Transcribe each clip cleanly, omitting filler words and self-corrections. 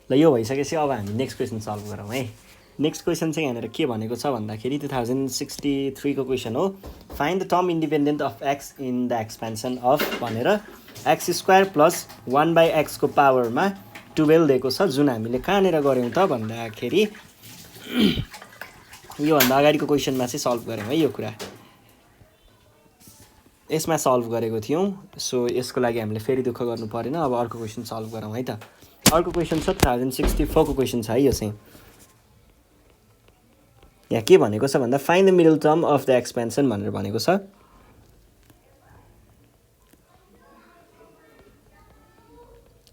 ल यो भइसकेपछि अब हामी नेक्स्ट क्वेसन सल्भ गरौँ है। नेक्स्ट क्वेसन चाहिँ यहाँनिर के भनेको छ भन्दाखेरि 2063 को क्वेसन हो। Find the term independent of x in the expansion of भनेर एक्स स्क्वायर प्लस 1/x को पावरमा 12 दिएको छ, जुन हामीले कहाँनिर गऱ्यौँ त भन्दाखेरि योभन्दा अगाडिको क्वेसनमा चाहिँ सल्भ गऱ्यौँ है। यो कुरा यसमा सल्भ गरेको थियौँ, सो यसको लागि हामीले फेरि दुःख गर्नु परेन। अब अर्को क्वेसन सल्भ गरौँ है त। अर्को क्वेसन छ 2064 को क्वेसन छ है। यो चाहिँ यहाँ के भनेको छ भन्दा find the middle term of the expansion भनेर भनेको छ।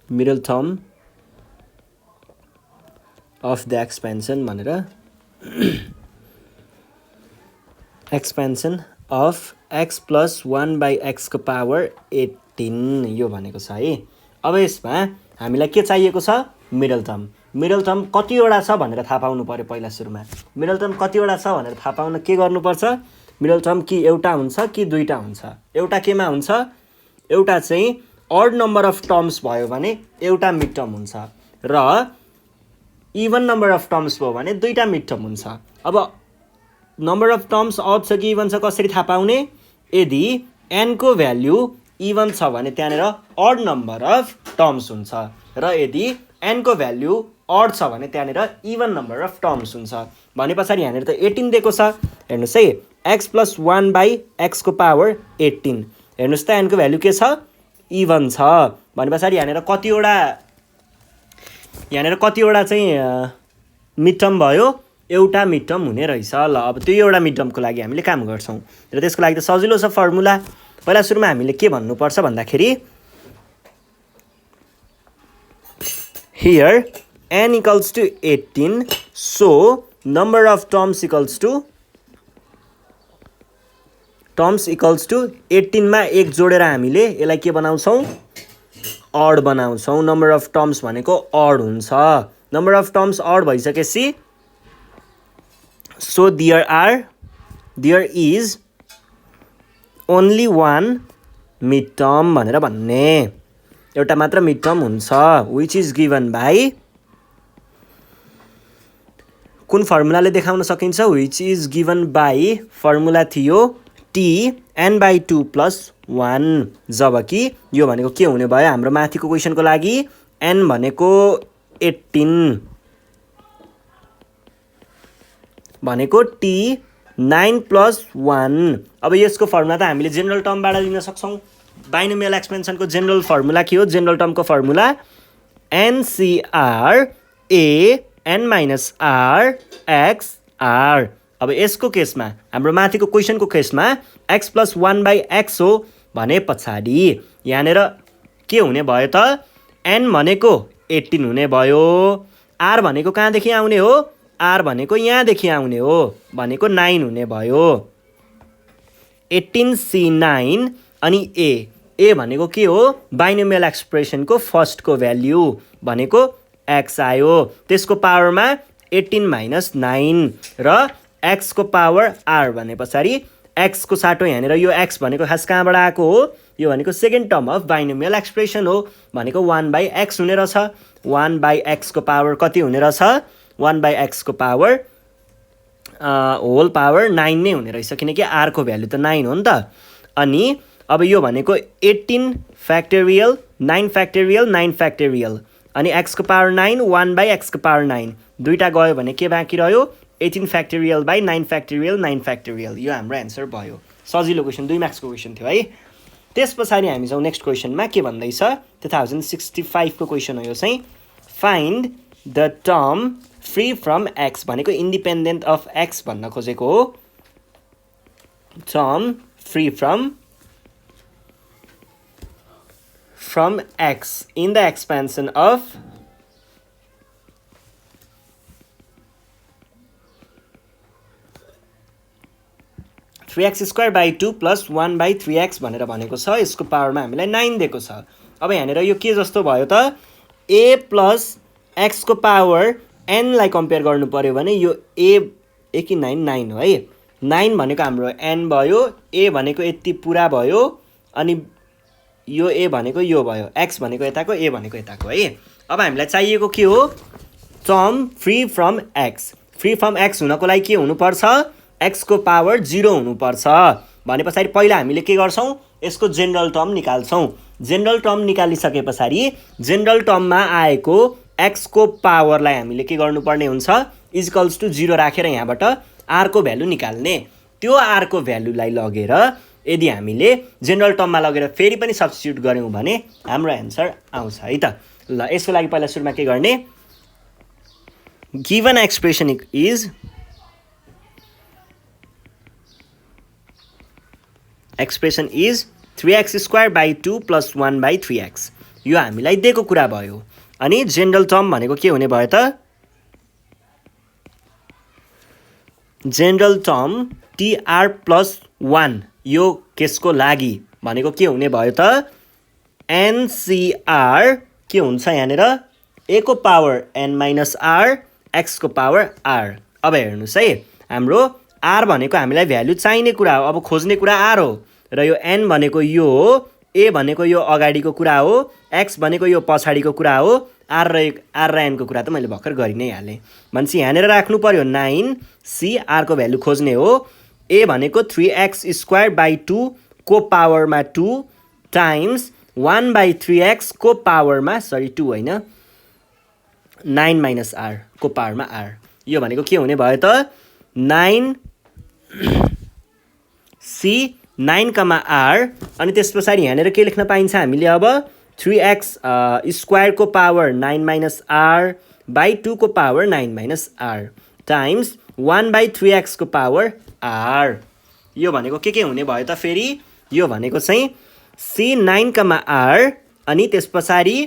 Middle term of the expansion भनेर expansion of x plus 1/x को पावर 18 यो भनेको छ है। अब यसमा हामीलाई के चाहिएको छ? Middle term. मिडल टर्म कतिवटा छ भनेर थाहा पाउनु पर्यो। पहिला सुरुमा मिडल टर्म कतिवटा छ भनेर थाहा पाउन के गर्नुपर्छ? मिडल टर्म कि एउटा हुन्छ कि दुईटा हुन्छ। एउटा केमा हुन्छ? एउटा चाहिँ अड नम्बर अफ टर्म्स भयो भने एउटा मिड टर्म हुन्छ, र इभन नम्बर अफ टर्म्स भयो भने दुईटा मिड टर्म हुन्छ। अब नम्बर अफ टर्म्स अड छ कि इभन छ कसरी थाहा पाउने? यदि n को भ्याल्यु इभन छ भने त्यहाँनिर अड नम्बर अफ टर्म्स हुन्छ, र यदि n को भ्याल्यु अड छ भने त्यहाँनिर इभन नम्बर अफ टर्म्स हुन्छ। भने पछाडि यहाँनिर त 18 दिएको छ। हेर्नुहोस् है, x प्लस 1/x को पावर 18। हेर्नुहोस् त n को भ्याल्यु के छ? इभन छ। भने पछाडि यहाँनिर कतिवटा चाहिँ मिड टर्म भयो? एउटा मिड टर्म हुने रहेछ। ल अब त्यो एउटा मिड टर्मको लागि हामीले काम गर्छौँ, र त्यसको लागि त सजिलो छ फर्मुला। पहिला सुरुमा हामीले के भन्नुपर्छ भन्दाखेरि here n equals to 18, so number of terms equals to 18 मा 1 जोडेर हामीले यसलाई के बनाउँछौँ? अड बनाउँछौँ। नम्बर अफ टर्म्स भनेको अड हुन्छ। नम्बर अफ टर्म्स अड भइसकेपछि so there is only one mid term भनेर भन्ने। एउटा मात्र मिड टर्म हुन्छ, विच इज गिभन बाई कुन फर्मुलाले देखाउन सकिन्छ? Which is given by formula थियो n/2 + 1, जबकि यो भनेको के हुने भयो? हाम्रो माथिको क्वेसनको लागि n भनेको 18 भनेको t 9 + 1। अब यसको फर्मुला त हामीले जेनरल टर्मबाट लिन सक्छौँ। बाइनोमियल एक्सपेन्सनको जेनरल फर्मुला के हो? जेनरल टर्मको formula NCR A n - r x r। अब यसको केसमा हाम्रो माथिको क्वेसनको केसमा x प्लस 1/x हो भने पछाडि यहाँनिर के हुने भयो त? n भनेको 18 हुने भयो। r भनेको कहाँदेखि आउने हो? r भनेको यहाँदेखि आउने हो, भनेको 9 हुने भयो। 18C9 अनि a भनेको के हो? बाइनोमियल एक्सप्रेसनको फर्स्टको भ्याल्यु भनेको x आयो। त्यसको पावरमा 18 - 9 र x को पावर r भने पछाडि x को साटो यहाँनिर यो x भनेको खास कहाँबाट आएको हो? यो भनेको second term of binomial expression हो, भनेको 1/x हुने रहेछ। 1/x को पावर कति हुने रहेछ? 1/x को पावर होल पावर 9 नै हुने रहेछ, किनकि r को भ्याल्यु त 9 हो नि त। अनि अब यो भनेको 18 फ्याक्टोरियल 9 फ्याक्टोरियल 9 फ्याक्टोरियल अनि x को पावर 9 1/x को पावर 9 दुईटा गयो भने के बाँकी रह्यो? 18 फ्याक्टोरियल बाई 9 फ्याक्टोरियल 9 फ्याक्टोरियल। यो हाम्रो एन्सर भयो। सजिलो क्वेसन, 2 मार्क्सको क्वेसन थियो है। त्यस पछाडि हामी जाउँ नेक्स्ट क्वेसनमा। के भन्दैछ? 2065 को क्वेसन हो यो चाहिँ। Find the term free from x भनेको इन्डिपेन्डेन्ट अफ x भन्न खोजेको हो। Term free from x in the expansion of 3x² / 2 + 1/3x भनेर भनेको छ। यसको पावरमा हामीलाई 9 दिएको छ। अब यहाँनिर यो के जस्तो भयो त? a + x को पावर n लाई कम्पेयर गर्नु पर्यो भने यो a कि 9 हो है। 9 भनेको हाम्रो n भयो, a भनेको यति पुरा भयो, अनि यो a भनेको यो भयो, x भनेको यताको, a भनेको यताको है। अब हामीलाई चाहिएको के हो टर्म फ्री फ्रम एक्स हुनको लागि के हुनुपर्छ x को पावर 0 हुनुपर्छ भने पछाडि पहिला हामीले के गर्छौं यसको जेनरल टर्म निकाल्छौं जेनरल टर्म निकालिसके पछाडि जेनरल टर्ममा आएको x को पावरलाई हामीले के गर्नुपर्ने हुन्छ इक्वल्स टु 0 राखेर यहाँबाट r को भ्यालु निकाल्ने त्यो r को भ्यालुलाई लगेर यदि हामीले जेनरल टर्ममा लगेर फेरि पनि सब्स्टिट्युट गर्यौं भने हाम्रो आन्सर आउँछ है त ल यसको लागि पहिला सुरुमा के गर्ने given expression is expression is 3x square by 2 plus 1 by 3x यो हामीलाई दिएको कुरा भयो अनि जेनरल टर्म भनेको के हुने भयो त जेनरल टर्म tr प्लस 1 यो केसको लागि भनेको के हुने भयो त ncr के हुन्छ यहाँनिर a को power n minus r x को पावर r अब हेर्नुस् है हाम्रो r भनेको हामीलाई भ्यालु चाहिने कुरा हो अब खोज्ने कुरा r हो र यो n भनेको यो हो a भनेको यो अगाडिको कुरा हो x भनेको यो पछाडिको कुरा हो r र n को कुरा त मैले भर्खर गरि नै हाले मान्छे यहाँनिर राख्नु पर्यो 9 c r को भ्यालु खोज्ने हो a भनेको 3x स्क्वायर बाई 2 को पावरमा 2 टाइम्स 1 बाई 3x को पावरमा सरी 2 हैन 9 माइनस r को पावरमा r यो भनेको के हुने भयो त 9 c 9 कमा r अनि त्यसपछि यहाँनिर के लेख्न पाइन्छ हामीले अब 3x स्क्वायर को पावर 9 माइनस r बाई 2 को power 9 minus r times 1 by 3x को पावर r यो भनेको के हुने भयो त फेरि यो भनेको चाहिँ c 9 कमा r अनि त्यसपछि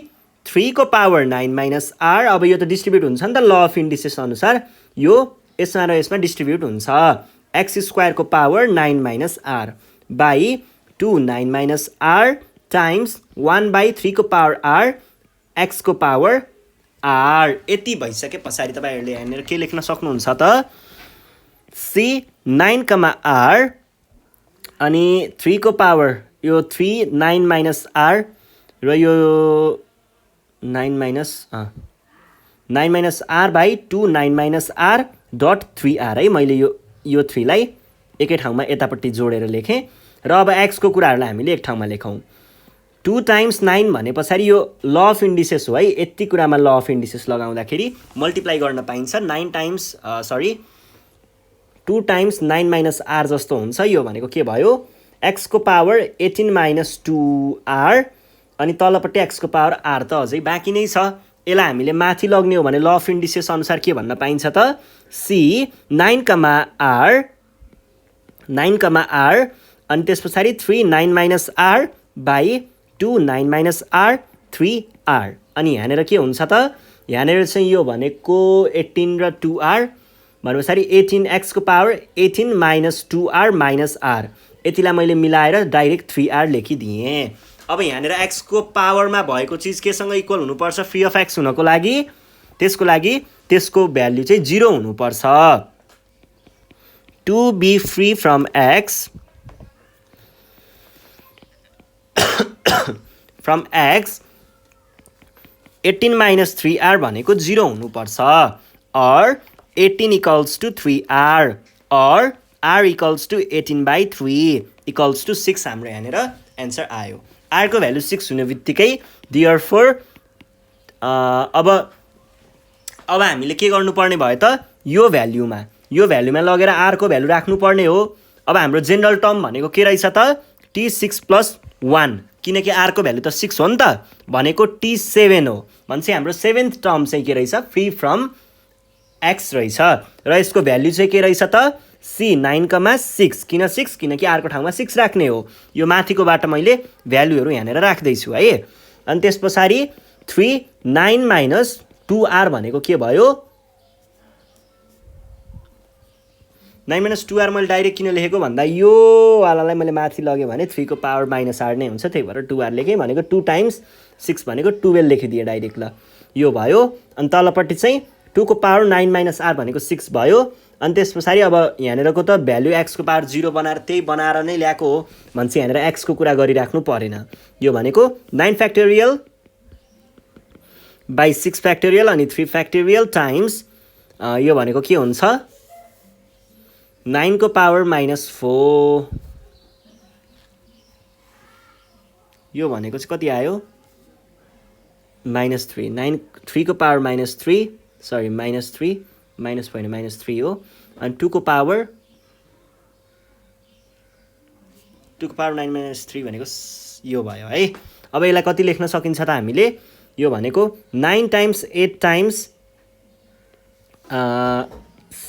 3 को पावर 9 माइनस r अब यो त डिस्ट्रिब्युट हुन्छ नि त ल अफ इन्डिसेस अनुसार यो यसमा र यसमा डिस्ट्रिब्युट हुन्छ x स्क्वायर को power 9 minus r by 2 9 minus r times 1 by 3 को पावर r x को पावर r यति भइसके पछाडि तपाईहरुले यहाँनिर के लेख्न सक्नुहुन्छ त c 9 कमा r अनि 3 को पावर यो 3 9 माइनस r र यो 9 minus r by 2 9 minus r dot 3r है मैले यो 3 लाई एकै ठाउँमा यतापट्टि जोडेर लेखेँ र अब x को कुराहरुलाई हामीले एक ठाउँमा लेखौं 2 टाइम्स 9 भने पछाडि यो ल अफ इन्डिसेस हो है यति कुरामा ल अफ इन्डिसेस लगाउँदाखेरि मल्टिप्लाई गर्न पाइन्छ 9 टाइम्स 2 टाइम्स 9 माइनस r जस्तो हुन्छ यो भनेको के भयो x को पावर 18 माइनस 2r अनि तलपट्टि x को पावर r त अझै बाँकी नै छ यसलाई हामीले माथि लग्ने हो भने ल अफ इन्डिसेस अनुसार के भन्न पाइन्छ त c 9 कमा r अनि त्यसपछि 3 9 minus r by 2 9 minus r 3r अनि यहाँनिर के हुन्छ त यहाँनिर चाहिँ यो भनेको 18 र 2r भनेपछि 18x को power 18 minus 2r minus r यतिलाई मैले मिलाएर डाइरेक्ट 3r लेखिदिएँ अब यहाँनिर x को पावरमा भएको चीज केसँग इक्वल हुनुपर्छ फ्री अफ x हुनको लागि त्यसको लागि त्यसको भ्यालु चाहिँ 0 हुनुपर्छ to be free from x from x 18 minus 3r भनेको 0 हुनुपर्छ or 18 equals to 3r or r equals to 18 by 3 equals to 6 हाम्रो यहाँनिर एन्सर आयो r को भ्यालु 6 हुने बित्तिकै therefore अब हामीले के गर्नुपर्ने भयो त यो भ्यालुमा लगेर r को भ्यालु राख्नुपर्ने हो अब हाम्रो जेनरल टर्म भनेको के रहेछ त t6 plus 1 किनकि r को भ्यालु त 6 हो नि त भनेको t7 हो भन्छ हाम्रो 7th टर्म चाहिँ के रहेछ फ्री फ्रम x रहेछ र यसको भ्यालु चाहिँ के रहेछ त c 9,6 किन 6 किनकि r को ठाउँमा 6 राख्ने हो यो माथिकोबाट मैले भ्यालुहरु यहाँनेर राख्दै छु है अनि त्यसपछि 3 9 माइनस 2r भनेको के भयो 9 माइनस 2r मैले डाइरेक्ट किन लेखेको भन्दा यो वालालाई मैले माथि लगे भने 3 को पावर माइनस r नै हुन्छ त्यही भएर 2r लेखे भनेको 2 टाइम्स 6 भनेको 12 लेखिदिए डाइरेक्ट ल यो भयो अनि तलपट्टि चाहिँ 2 को पावर 9 माइनस r भनेको 6 भयो अनि त्यसपछि अब यहाँनेरको त भ्यालु x को पावर 0 बनाएर त्यही बनाएर नै ल्याएको हो भन्छ यहाँनेर x को कुरा गरिराख्नु परेन यो भनेको 9 फ्याक्टोरियल बाई 6 फ्याक्टोरियल अनि 3 फ्याक्टोरियल टाइम्स यो भनेको के हुन्छ 9 को पावर -4 यो भनेको चाहिँ कति आयो -3 3 को पावर -3 सरी -3 माइनस होइन -3 हो अनि 2 को पावर 9 -3 भनेको यो भयो है। अब यसलाई कति लेख्न सकिन्छ त हामीले यो भनेको 9 times 8 times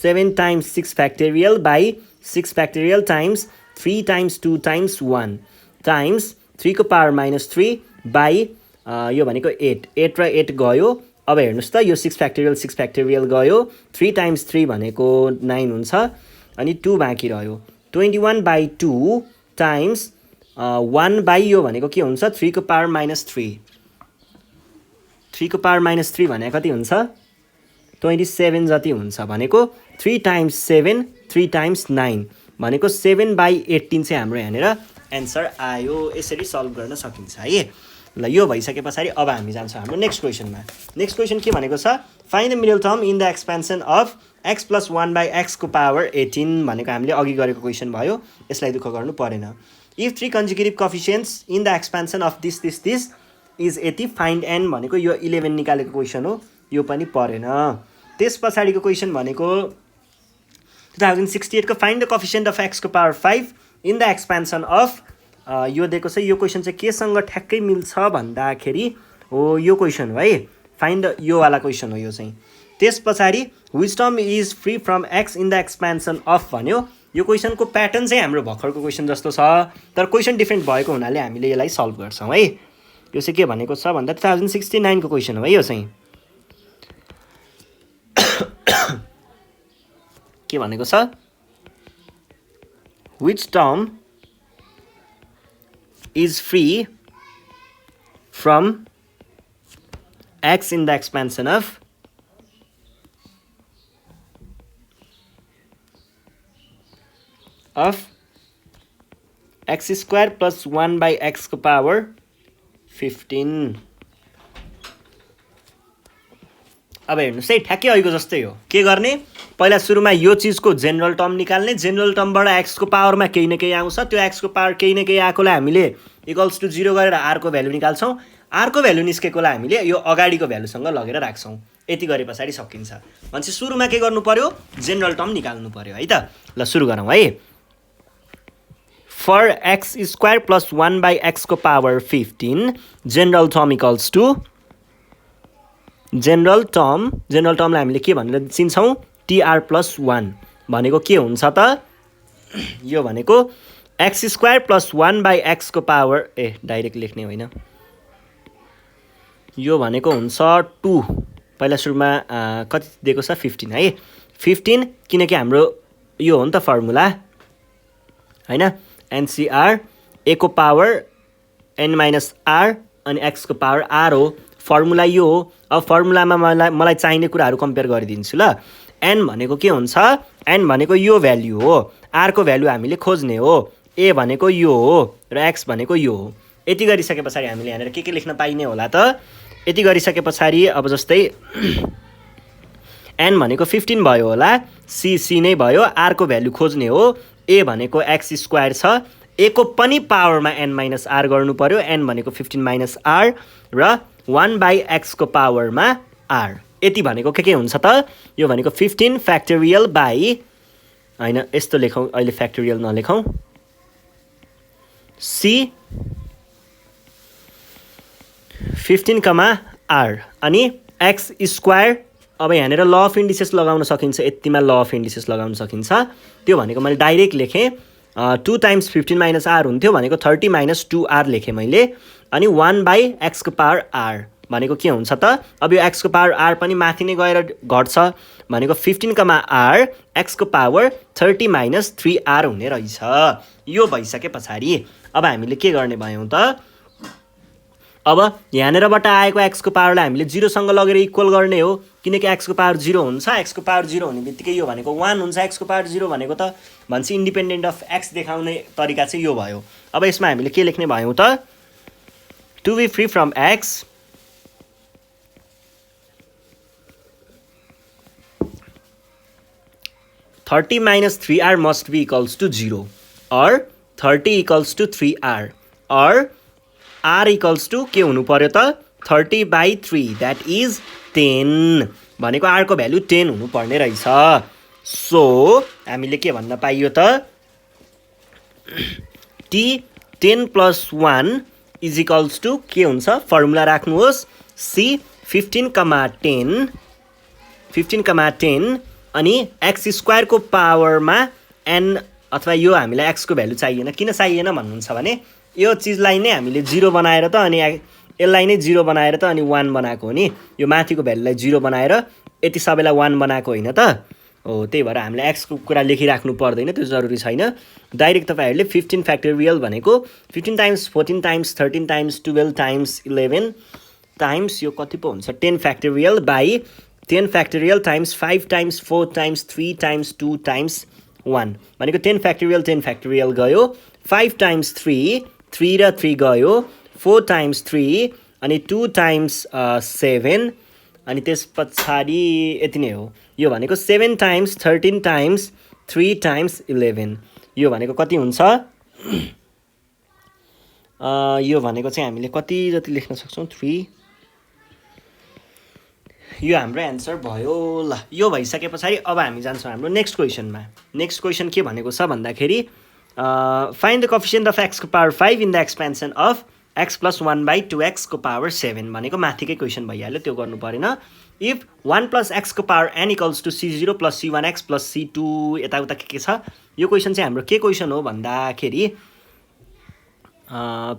7 times 6 factorial by 6 factorial times 3 times 2 times 1 times 3 को पावर -3 बाई यो भनेको 8 र 8 गयो। अब हेर्नुहोस् त यो 6 फ्याक्टोरियल गयो 3 टाइम्स 3 भनेको 9 हुन्छ अनि 2 बाँकी रह्यो 21/2 टाइम्स 1 बाई यो भनेको के हुन्छ 3 को पावर -3 3 को पावर -3 भनेको कति हुन्छ 27 जति हुन्छ भनेको 3 टाइम्स 7 3 टाइम्स 9 भनेको 7/18 चाहिँ हाम्रो यहाँनिर एन्सर आयो। यसरी सल्भ गर्न सकिन्छ है। ल यो भइसके पछाडि अब हामी जान्छौँ हाम्रो नेक्स्ट क्वेसनमा। नेक्स्ट क्वेसन के भनेको छ find the middle term in the expansion of x + 1/x को पावर 18 भनेको हामीले अघि गरेको क्वेसन भयो। यसलाई दुःख गर्नु परेन। If 3 consecutive coefficients in the expansion of this is 80 find n भनेको यो 11 निकालेको क्वेसन हो यो पनि परेन। त्यस पछाडिको क्वेसन भनेको 2068 को find the coefficient of x को power 5 in the expansion of यो दिएको छ। यो क्वेसन चाहिँ केसँग ठ्याक्कै मिल्छ भन्दाखेरि हो यो क्वेसन हो है फाइन्ड यो वाला क्वेसन हो यो चाहिँ। त्यस पछाडि which term is free from x in the expansion of भन्यो। यो क्वेसनको प्याटर्न चाहिँ हाम्रो भर्खरको क्वेसन जस्तो छ तर क्वेसन डिफ्रेन्ट भएको हुनाले हामीले यसलाई सल्भ गर्छौँ है। यो चाहिँ के भनेको छ भन्दा 2069 को क्वेसन हो है यो चाहिँ। के भनेको छ which term is free from x in the expansion of x square plus 1/x को power 15। अब हेर्नुहोस् है ठ्याक्कै अहिलेको जस्तै हो। के गर्ने पहिला सुरुमा यो चिजको जेनरल टर्म निकाल्ने जेनरल टर्मबाट x को पावरमा केही न केही आउँछ त्यो x को पावर केही न केही आएकोलाई हामीले इक्वल्स टु 0 गरेर r को भ्यालु निकाल्छौँ। r को भ्यालु निस्केकोलाई हामीले यो अगाडिको भ्यालुसँग लगेर राख्छौँ। यति गरे पछाडि सकिन्छ। भनेपछि सुरुमा के गर्नु पर्यो जेनरल टर्म निकाल्नु पर्यो है त। ल सुरु गरौँ है। For x square plus 1/x को power 15 general term equals to general टर्मलाई हामीले के भनेर चिन्छौँ tr प्लस 1 भनेको के हुन्छ त यो भनेको x स्क्वायर प्लस 1/x को पावर डाइरेक्ट लेख्ने होइन यो भनेको हुन्छ 2 पहिला सुरुमा कति दिएको छ 15 है 15 किनकि हाम्रो यो हो नि त फर्मुला हैन NCR a को पावर n माइनस r अनि x को पावर r हो फर्मुला यो हो। अब फर्मुलामा मलाई चाहिने कुराहरू कम्पेयर गरिदिन्छु ल। n भनेको के हुन्छ n भनेको यो भ्यालु हो r को भ्यालु हामीले खोज्ने हो a भनेको यो हो र x भनेको यो हो। यति गरिसके पछाडि हामीले यहाँनिर के लेख्न पाइने होला त यति गरिसके पछाडि अब जस्तै n भनेको 15 भयो होला c नै भयो r को भ्यालु खोज्ने हो a भनेको x स्क्वायर छ a को पनि पावरमा n माइनस r गर्नु पर्यो n भनेको 15 माइनस r र 1/x को पावरमा r। यति भनेको के हुन्छ त यो भनेको 15 फ्याक्टोरियल बाई हैन यस्तो लेखौँ अहिले फ्याक्टोरियल नलेखौँ c 15 कमा r अनि x स्क्वायर। अब यहाँनिर ल अफ इन्डिसेस लगाउन सकिन्छ यतिमा ल अफ इन्डिसेस लगाउन सकिन्छ त्यो भनेको मैले डाइरेक्ट लेखेँ 2 टाइम्स 15 माइनस r हुन्थ्यो भनेको 30 माइनस 2r लेखेँ मैले अनि 1/x को पावर r भनेको के हुन्छ त अब यो x को पावर r पनि माथि नै गएर घट्छ भनेको 15 कमा r x को पावर 30 माइनस 3r हुने रहेछ। यो भइसके पछाडि अब हामीले के गर्ने भयौँ त अब यहाँनिरबाट आएको x को पावरलाई हामीले 0 सँग लगेर इक्वल गर्ने हो किनकि x को पावर 0 हुन्छ x को पावर 0 हुने बित्तिकै यो भनेको 1 हुन्छ x को पावर 0 भनेको त भन्छ इन्डिपेन्डेन्ट अफ x देखाउने तरिका चाहिँ यो भयो। अब यसमा हामीले के लेख्ने भयौँ त to be free from x 30 minus 3r must be equals to 0 or 30 equals to 3r or r equals to के हुनु पर्यो त 30/3 that is 10 भनेको r को भ्यालु 10 हुनु पर्ने रहेछ। सो हामीले के भन्न पाइयो त t 10 plus 1 is equals to के हुन्छ फर्मुला राख्नुहोस् c 15,10 अनि x स्क्वायर को पावरमा n अथवा यो हामीलाई x को भ्यालु चाहिएन। किन चाहिएन भन्नुहुन्छ भने यो चीजलाई नै हामीले 0 बनाएर त अनि यसलाई नै 0 बनाएर त अनि 1 बनाएको हो नि। यो माथिको भ्यालुलाई 0 बनाएर यति सबैलाई 1 बनाएको होइन त हो। त्यही भएर हामीले x को कुरा लेखिराख्नु पर्दैन, त्यो जरुरी छैन। डाइरेक्ट तपाईहरुले 15 फ्याक्टोरियल भनेको 15 times 14 times 13 times 12 times 11 times यो कति पो हुन्छ 10 factorial by 10 factorial times 5 times 4 times 3 times 2 times 1 भनेको 10 फ्याक्टोरियल गयो। 5 टाइम्स 3 र 3 गयो। 4 टाइम्स 3 अनि 2 टाइम्स 7 अनि त्यस पछाडी यति नै हो। यो भनेको 7 टाइम्स 13 टाइम्स 3 टाइम्स 11 यो भनेको कति हुन्छ यो भनेको चाहिँ हामीले कति जति लेख्न सक्छौं 3 यो हाम्रो एन्सर भयो। ल यो भइसके पछाडी अब हामी जान्छौं हाम्रो नेक्स्ट क्वेशनमा। नेक्स्ट क्वेशन के भनेको छ भन्दाखेरि find the coefficient of x को power 5 in the expansion of x plus 1 by 2x को पावर 7 भनेको माथिकै क्वेशन भइहाल्यो, त्यो गर्नु परेन। इफ 1 plus x को power n equals to c0 plus c1x plus c2 यताउता के छ यो क्वेशन चाहिँ हाम्रो के क्वेशन हो भन्दाखेरि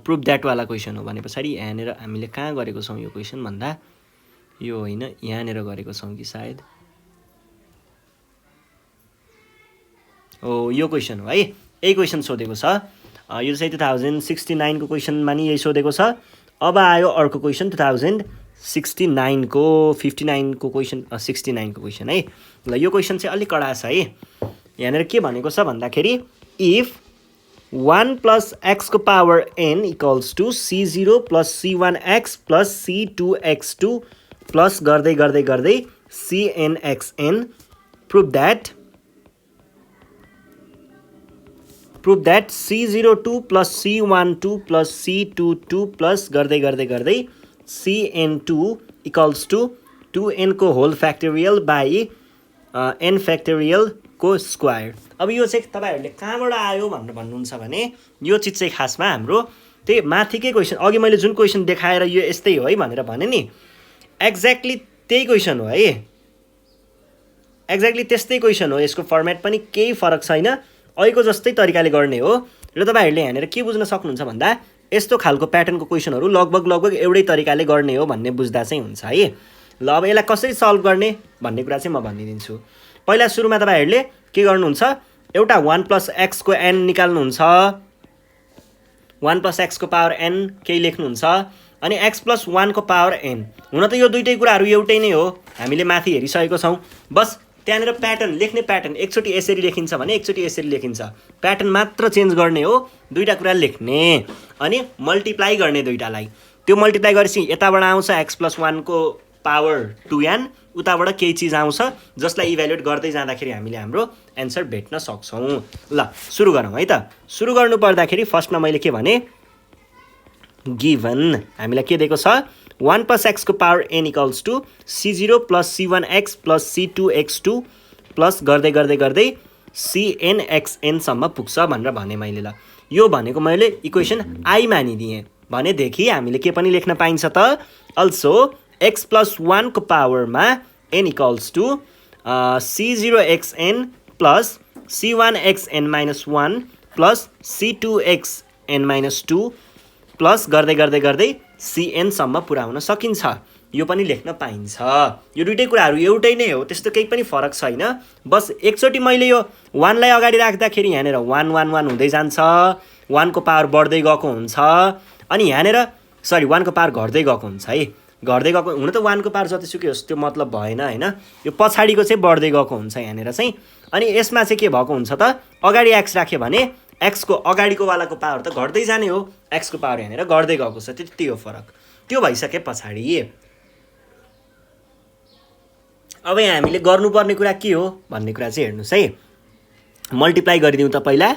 प्रुभ दैट वाला क्वेशन हो भने पछाडी यहाँनेर हामीले कहाँ गरेको छौं यो क्वेशन भन्दा यो होइन यहाँनेर गरेको छौं कि सायद यो क्वेशन हो है। यही क्वेशन सोधेको छ यो चाहिँ 2069 को क्वेशनमा नि यही सोधेको छ। अब आयो अर्को क्वेशन 2069 को 59 को क्वेशन 69 को क्वेशन है। ल यो क्वेशन चाहिँ अलि कडा छ है। यहाँनेर के भनेको छ भन्दाखेरि इफ 1 plus x को power n equals to c0 plus c1x plus c2x2 plus गर्दै गर्दै गर्दै cnxn prove that c02 plus c12 plus c22 plus गर्दै गर्दै गर्दै cn2 equals to 2n को whole factorial by n factorial को square. अब यो चाहिँ तपाईहरुले कहाँबाट आयो भनेर भन्नुहुन्छ भने यो चीज चाहिँ खासमा हाम्रो त्यही माथिकै क्वेशन अघि मैले जुन क्वेशन देखाएर यो यस्तै हो है भनेर भने नि एक्ज्याक्टली त्यही क्वेशन हो है। एक्ज्याक्टली त्यस्तै क्वेशन हो, यसको फर्मेट पनि केही फरक छैन, अहिलेको जस्तै तरिकाले गर्ने हो। र तपाईहरुले यहाँनेर के बुझ्न सक्नुहुन्छ भन्दा यस्तो खालको प्याटर्नको क्वेशनहरु लगभग एउटै तरिकाले गर्ने हो भन्ने बुझ्दा चाहिँ हुन्छ है। ल अब यसलाई कसरी सल्भ गर्ने भन्ने कुरा चाहिँ म भनिदिन्छु। पहिला सुरुमा तपाईहरुले के गर्नुहुन्छ एउटा 1 plus x को n निकाल्नुहुन्छ 1 plus x को पावर n केही लेख्नुहुन्छ अनि x plus 1 को पावर n। हुन त यो दुईटै कुराहरु एउटै नै हो, हामीले माथि हेरिसकेको छौं। बस त्यहाँनेर प्याटर्न लेख्ने प्याटर्न एकचोटी यसरी लेखिन्छ भने एकचोटी यसरी लेखिन्छ, प्याटर्न मात्र चेन्ज गर्ने हो, दुईटा कुरा लेख्ने अनि मल्टिप्लाई गर्ने दुईटालाई। त्यो मल्टिप्लाई गरेपछि यताबाट आउँछ x plus 1 को पावर 2n उताबाट केही चीज आउँछ जसलाई इभ्यालुएट गर्दै जाँदाखेरि हामीले हाम्रो एन्सर भेट्न सक्छौं। ल सुरु गरौँ है त। सुरु गर्नु पर्दाखेरि फर्स्टमा मैले के भने गिवन हामीलाई के दिएको छ 1 plus x को power n equals to c0 plus c1x plus c2x2 plus गर्दै गर्दै गर्दै cnxn सम्म पुग्छ भनेर भने मैले। ल यो भनेको मैले इक्वेसन i मानिदिएँ भनेदेखि हामीले के पनि लेख्न पाइन्छ त अल्सो x plus 1 को पावरमा n equals to c0xn plus c1xn minus 1 plus c2xn minus 2 plus गर्दै गर्दै गर्दै cn सम्म पुर्याउन सकिन्छ, यो पनि लेख्न पाइन्छ। यो दुईटै कुराहरु एउटै नै हो, त्यस्तो केही पनि फरक छैन। बस एकचोटी मैले यो 1 लाई अगाडि राख्दाखेरि यहाँनेर 1 1 1 हुँदै जान्छ, 1 को पावर बढ्दै गएको हुन्छ अनि यहाँनेर सरी 1 को पावर घट्दै गएको हुन्छ है। घट्दै गएको हुन त 1 को पावर जतिसुकै होस् त्यो मतलब भएन हैन, यो पछाडीको चाहिँ बढ्दै गएको हुन्छ यहाँनेर चाहिँ। अनि यसमा चाहिँ के भएको हुन्छ त अगाडि x राख्यो भने x को अगाडिको वालाको पावर त घट्दै जाने हो, x को पावर यहाँनेर घट्दै गएको छ, त्यति हो फरक। त्यो भइसके पछाडी अब यहाँ हामीले गर्नुपर्ने कुरा के हो भन्ने कुरा चाहिँ हेर्नुस् है। मल्टिप्लाई गरिदिउँ त पहिला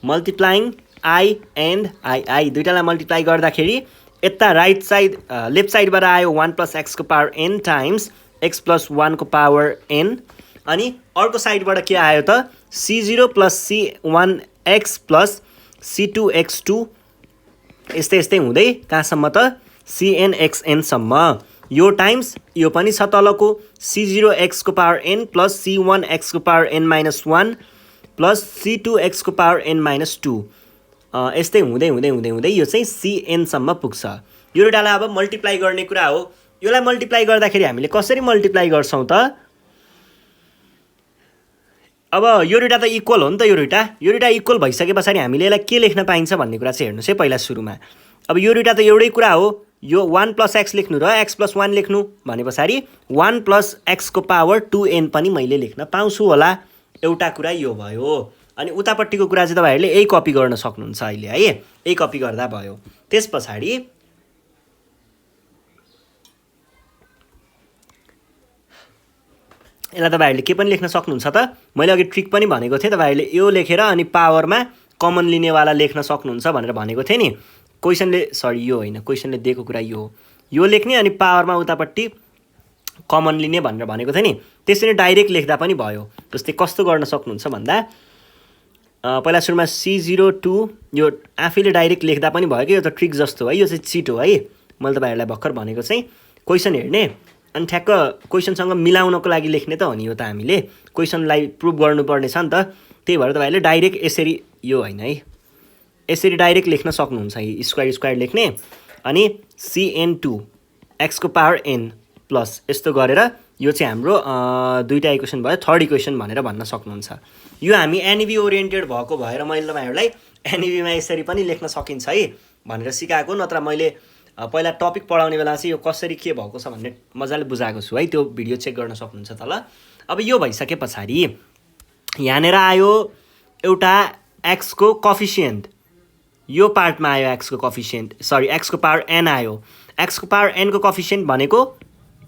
मल्टिप्लाइङ आई एन्ड आई दुईटालाई मल्टिप्लाई गर्दाखेरि यता राइट साइड लेफ्ट साइडबाट आयो 1 + x को पावर n टाइम्स x + 1 को पावर n अनि अर्को साइडबाट के आयो त c0 + c1x + c2x2 यस्तै यस्तै हुँदै कहाँसम्म त cnxn सम्म यो टाइम्स यो पनि छ तलको c0x को पावर n + c1x को पावर n - 1 + c2x को पावर n - 2 यस्तै हुँदै हुँदै हुँदै हुँदै यो चाहिँ cn सम्म पुग्छ। यो दुईटालाई अब मल्टिप्लाई गर्ने कुरा हो। योलाई मल्टिप्लाई गर्दाखेरि हामीले कसरी मल्टिप्लाई गर्छौं त अब यो दुईटा त इक्वल हो नि त यो दुईटा इक्वल भइसकेपछि हामीले यसलाई के लेख्न पाइन्छ भन्ने कुरा चाहिँ हेर्नुस् है पहिला सुरुमा। अब यो दुईटा त एउटै कुरा हो यो 1 + x लेख्नु र x + 1 लेख्नु भनेपछि 1 + x को पावर 2n पनि मैले लेख्न पाउँछु होला। एउटा कुरा यो भयो अनि उतापट्टिको कुरा चाहिँ तपाईहरुले यही कपी गर्न सक्नुहुन्छ अहिले है यही कपी गर्दा भयो। त्यसपछि यसलाई तपाईहरुले के पनि लेख्न सक्नुहुन्छ त मैले अघि ट्रिक पनि भनेको थिएँ तपाईहरुले यो लेखेर अनि पावरमा कमन लिनेवाला लेख्न सक्नुहुन्छ भनेर भनेको थिएँ नि क्वेशनले सरी यो हैन क्वेशनले दिएको कुरा यो लेख्ने अनि पावरमा उतापट्टि कमन लिने भनेर भनेको थिएँ नि त्यसरी डाइरेक्ट लेख्दा पनि भयो। जस्तै कस्तो गर्न सक्नुहुन्छ भन्दा पहिला सुरुमा c02 यो आफैले डाइरेक्ट लेख्दा पनि भयो कि यो त ट्रिक जस्तो है यो चाहिँ चिट हो है मैले तपाईहरुलाई भर्खर भनेको चाहिँ क्वेशन हेर्ने अनि ठ्याक्क क्वेशनसँग मिलाउनको लागि लेख्ने त हो नि यो त हामीले क्वेशनलाई प्रुभ गर्नुपर्ने छ नि त त्यही भएर तपाईहरुले डाइरेक्ट यसरी यो हैन है यसरी डाइरेक्ट लेख्न सक्नुहुन्छ स्क्वायर स्क्वायर लेख्ने अनि cn2 x को पावर n प्लस यस्तो गरेर यो चाहिँ हाम्रो दुईटा इक्वेसन भयो थर्ड इक्वेसन भनेर भन्न सक्नुहुन्छ। यो हामी एनईबी ओरिएन्टेड भएको भएर मैले तपाईहरुलाई एनईबी मा यसरी पनि लेख्न सकिन्छ है भनेर सिकाएको नत्र मैले पहिला टपिक पढाउने बेला चाहिँ यो कसरी के भएको छ भन्ने मजाले बुझाएको छु है त्यो भिडियो चेक गर्न सक्नुहुन्छ तल। अब यो भइसकेपछि यहाँनेर आयो एउटा x को कोफिसिएन्ट यो पार्टमा आयो x को कोफिसिएन्ट सरी x को पावर n आयो x को पावर n को कोफिसिएन्ट भनेको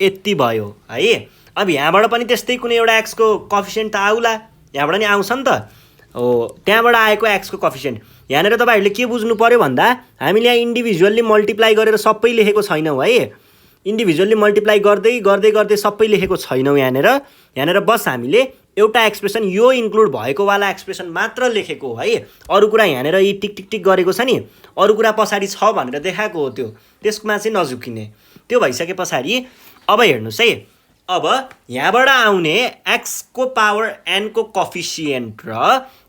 यति भयो है। अब यहाँबाट पनि त्यस्तै कुनै एउटा x को कोफिसिएन्ट त आउला यहाँबाट नि आउँछ नि त हो त्यहाँबाट आएको x को कोफिसिएन्ट यहाँनेर तपाईहरुले के बुझ्नु पर्यो भन्दा हामीले यहाँ इन्डिभिजुअली मल्टिप्लाई गरेर सबै लेखेको छैनौं है इन्डिभिजुअली मल्टिप्लाई गर्दै गर्दै गर्दै सबै लेखेको छैनौं यहाँनेर बस हामीले एउटा एक्सप्रेसन यो इन्क्लुड भएको वाला एक्सप्रेसन मात्र लेखेको है अरु कुरा यहाँनेर यी टिक टिक टिक गरेको छ नि अरु कुरा पछाडी छ भनेर देखाएको हो त्यो त्यसमा चाहिँ नझुकिने। त्यो भइसकेपछि अब हेर्नुस् है अब यहाँबाट आउने x को पावर n को कोफिसिएन्ट र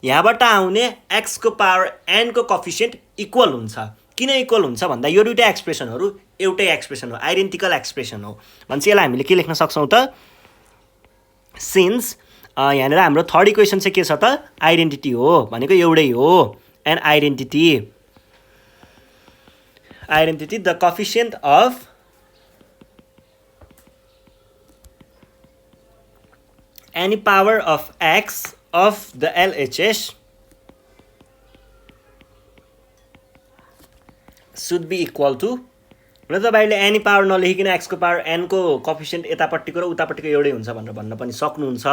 यहाँबाट आउने x को पावर n को कोफिसिएन्ट इक्वल हुन्छ। किन इक्वल हुन्छ भन्दा यो दुईटा एक्सप्रेसनहरु एउटै एक्सप्रेसन हो आइडेन्टिकल एक्सप्रेसन हो भन्छ। यसलाई हामीले के लेख्न सक्छौं त सिन्स यहाँनेर हाम्रो थर्ड इक्वेसन चाहिँ के छ त आइडेन्टिटी हो भनेको एउटै हो and identity the coefficient of any power of x of the LHS should be equal to र तपाईहरुले एनी पावर नलेखिकन x को पावर n को कोफिसिएन्ट यतापट्टिको र उतापट्टिको एउटै हुन्छ भनेर भन्न पनि सक्नुहुन्छ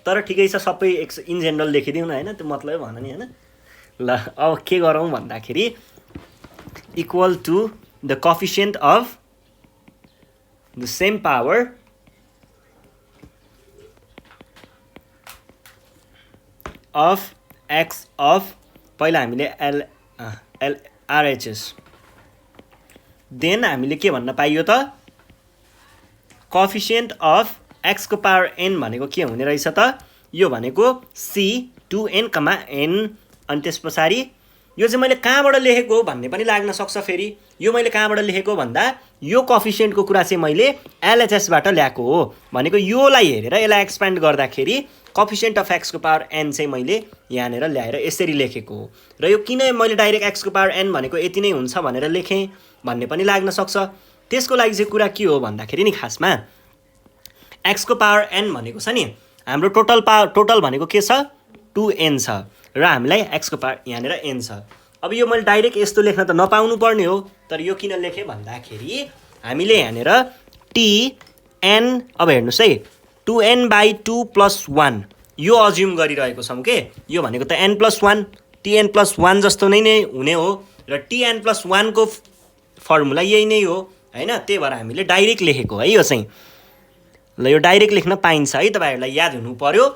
तर ठिकै छ सबै इन जेनरल लेखिदिउँ न हैन त्यो मतलबै भन नि हैन। ल अब के गरौँ भन्दाखेरि equal to the coefficient of the same power of x of पहिला हामीले RHS देन हामीले के भन्न पाइयो त कोफिसिएन्ट अफ x को पावर n भनेको के हुने रहेछ त यो भनेको c2n, n अनि त्यसपछि यो चाहिँ मैले कहाँबाट लेखेको भन्ने पनि लाग्न सक्छ। फेरि यो मैले कहाँबाट लेखेको भन्दा यो कोफिसिएन्टको कुरा चाहिँ मैले LHS बाट ल्याएको हो भनेको योलाई हेरेर यसलाई एक्सप्यान्ड गर्दाखेरि कोफिसिएन्ट अफ x को पावर n चाहिँ मैले यहाँनेर ल्याएर यसरी लेखेको हो र यो किन मैले डाइरेक्ट x को पावर n भनेको यति नै हुन्छ भनेर लेखेँ भन्ने पनि लाग्न सक्छ। त्यसको लागि चाहिँ कुरा के हो भन्दाखेरि नि खासमा x को पावर n भनेको छ नि हाम्रो टोटल भनेको के छ 2n छ र हामीलाई x को पावर यहाँनेर n छ। अब यो मैले डाइरेक्ट यस्तो लेख्न त नपाउनु पर्ने हो तर यो किन लेखेँ भन्दाखेरि हामीले यहाँनेर t n अब हेर्नुस् है 2n/2+1 यो अज्युम गरिरहेको छौँ के। यो भनेको त n+1 tn+1 जस्तो नै हुने हो र tn+1 को फर्मुला यही नै हो हैन। त्यही भएर हामीले डाइरेक्ट लेखेको है यो चाहिँ। ल यो डाइरेक्ट लेख्न पाइन्छ है, तपाईहरुलाई याद हुनु पर्यो।